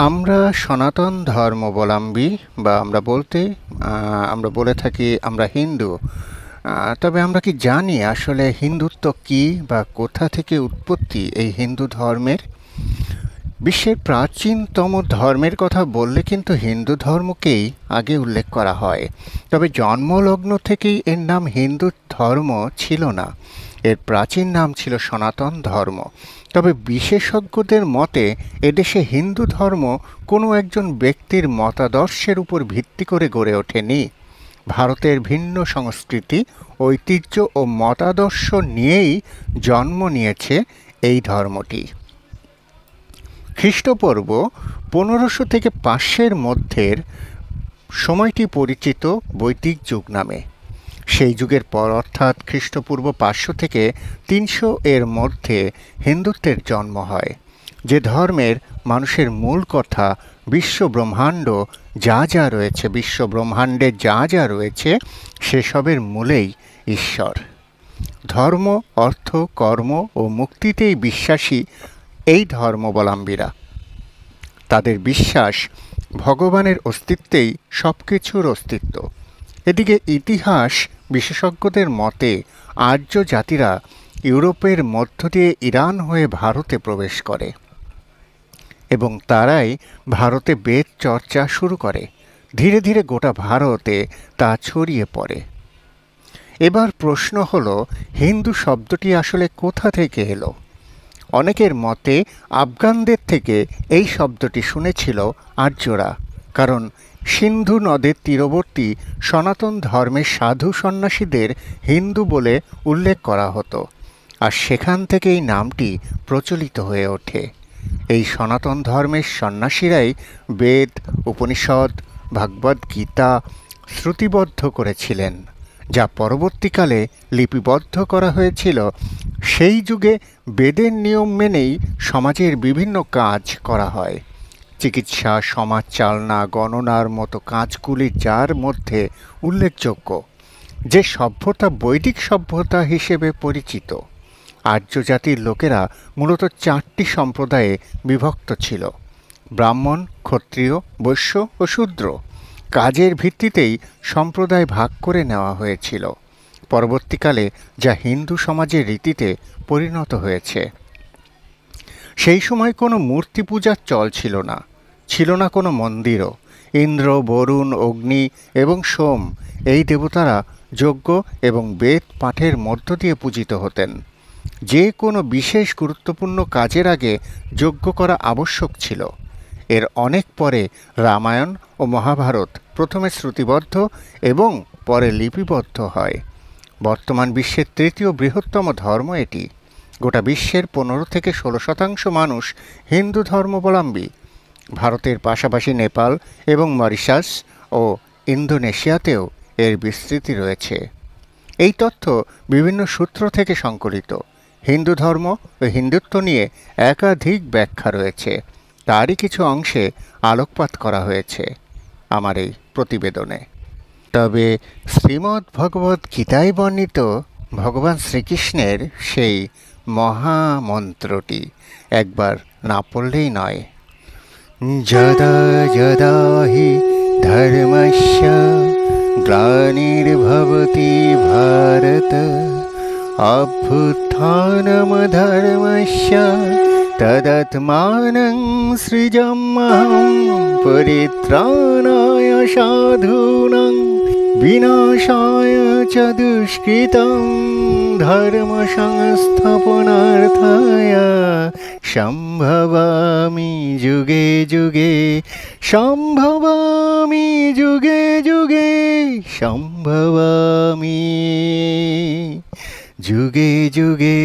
আমরা সনাতন ধর্মাবলম্বী বা আমরা বলে থাকি আমরা হিন্দু। তবে আমরা কি জানি আসলে হিন্দুত্ব কী বা কোথা থেকে উৎপত্তি এই হিন্দু ধর্মের? বিশ্বের প্রাচীনতম ধর্মের কথা বললে কিন্তু হিন্দু ধর্মকেই আগে উল্লেখ করা হয়। তবে জন্মলগ্ন থেকেই এর নাম হিন্দু ধর্ম ছিল না। এর প্রাচীন নাম ছিল সনাতন ধর্ম। তবে বিশেষজ্ঞদের মতে এদেশে হিন্দু ধর্ম কোনো একজন ব্যক্তির মতাদর্শের উপর ভিত্তি করে গড়ে ওঠেনি। ভারতের ভিন্ন সংস্কৃতি, ঐতিহ্য ও মতাদর্শ নিয়েই জন্ম নিয়েছে এই ধর্মটি। খ্রিস্টপূর্ব 1500 থেকে 500-এর মধ্যের সময়টি পরিচিত বৈদিক যুগ নামে। সেই যুগের পর অর্থাৎ খ্রিস্টপূর্ব 500 থেকে 300 এর মধ্যে হিন্দুত্বের জন্ম হয়, যে ধর্মের মানুষের মূল কথা বিশ্বব্রহ্মাণ্ডে যা যা রয়েছে সেসবের মূলেই ঈশ্বর। ধর্ম, অর্থ, কর্ম ও মুক্তিতেই বিশ্বাসী এই ধর্মাবলম্বীরা। তাদের বিশ্বাস ভগবানের অস্তিত্বেই সব কিছুর অস্তিত্ব। এদিকে ইতিহাস বিশেষজ্ঞদের মতে আর্য জাতিরা ইউরোপের মধ্য দিয়ে ইরান হয়ে ভারতে প্রবেশ করে এবং তারাই ভারতে বেদ চর্চা শুরু করে। ধীরে ধীরে গোটা ভারতে তা ছড়িয়ে পড়ে। এবার প্রশ্ন হলো, হিন্দু শব্দটি আসলে কোথা থেকে এলো? অনেকের মতে আফগানদের থেকে এই শব্দটি শুনেছিল আর্যরা, কারণ সিন্ধু নদের তীরবর্তী সনাতন ধর্মের সাধু সন্ন্যাসীদের হিন্দু বলে উল্লেখ করা হতো, আর সেখান থেকেই নামটি প্রচলিত হয়ে ওঠে। এই সনাতন ধর্মের সন্ন্যাসীরাই বেদ, উপনিষদ, ভাগবত গীতা শ্রুতিবদ্ধ করেছিলেন, যা পরবর্তীকালে লিপিবদ্ধ করা হয়েছিল। সেই যুগে বেদের নিয়ম মেনেই সমাজের বিভিন্ন কাজ করা হয়। চিকিৎসা, সমাজ চালনা, গণনার মতো কাজগুলি যার মধ্যে উল্লেখযোগ্য। যে সভ্যতা বৈদিক সভ্যতা হিসেবে পরিচিত। আর্য জাতির লোকেরা মূলত 4টি সম্প্রদায়ে বিভক্ত ছিল: ব্রাহ্মণ, ক্ষত্রিয়, বৈশ্য ও শূদ্র। কাজের ভিত্তিতেই সম্প্রদায় ভাগ করে নেওয়া হয়েছিল, পরবর্তীকালে যা হিন্দু সমাজের রীতিতে পরিণত হয়েছে। সেই সময় কোনো মূর্তি পূজার চল ছিল না, ছিল না কোনো মন্দিরও। ইন্দ্র, বরুণ, অগ্নি এবং সোম এই দেবতারা যজ্ঞ এবং বেদ পাঠের মধ্য দিয়ে পূজিত হতেন। যে কোনো বিশেষ গুরুত্বপূর্ণ কাজের আগে যজ্ঞ করা আবশ্যক ছিল। এর অনেক পরে রামায়ণ ও মহাভারত প্রথমে শ্রুতিবদ্ধ এবং পরে লিপিবদ্ধ হয়। বর্তমান বিশ্বের 3য় বৃহত্তম ধর্ম এটি। গোটা বিশ্বের 15 থেকে 16% মানুষ হিন্দু ধর্মাবলম্বী। ভারতের পাশাপাশি নেপাল এবং মরিশাস ও ইন্দোনেশিয়াতেও এর বিস্তৃতি রয়েছে। এই তথ্য বিভিন্ন সূত্র থেকে সংকলিত। হিন্দু ধর্ম ও হিন্দুত্ব নিয়ে একাধিক ব্যাখ্যা রয়েছে, তারই কিছু অংশে আলোকপাত করা হয়েছে আমার এই প্রতিবেদনে। তবে শ্রীমদ্ ভগবদ্ গীতায় বর্ণিত ভগবান শ্রীকৃষ্ণের সেই মহামন্ত্রটি একবার না পড়লেই নয়। যদা যদা হি ধর্মস্য গ্লানির্ভবতি ভারত অভ্যুত্থানমধর্মস্য তদাত্মাनं সৃজাম্যহং পরিত্রাণায় সাধূনাং বিনাশায় চ দুষ্কৃতং ধর্ম সংস্থাপনার্থায় সম্ভবামি যুগে যুগে সম্ভবামি যুগে যুগে সম্ভবামি যুগে যুগে।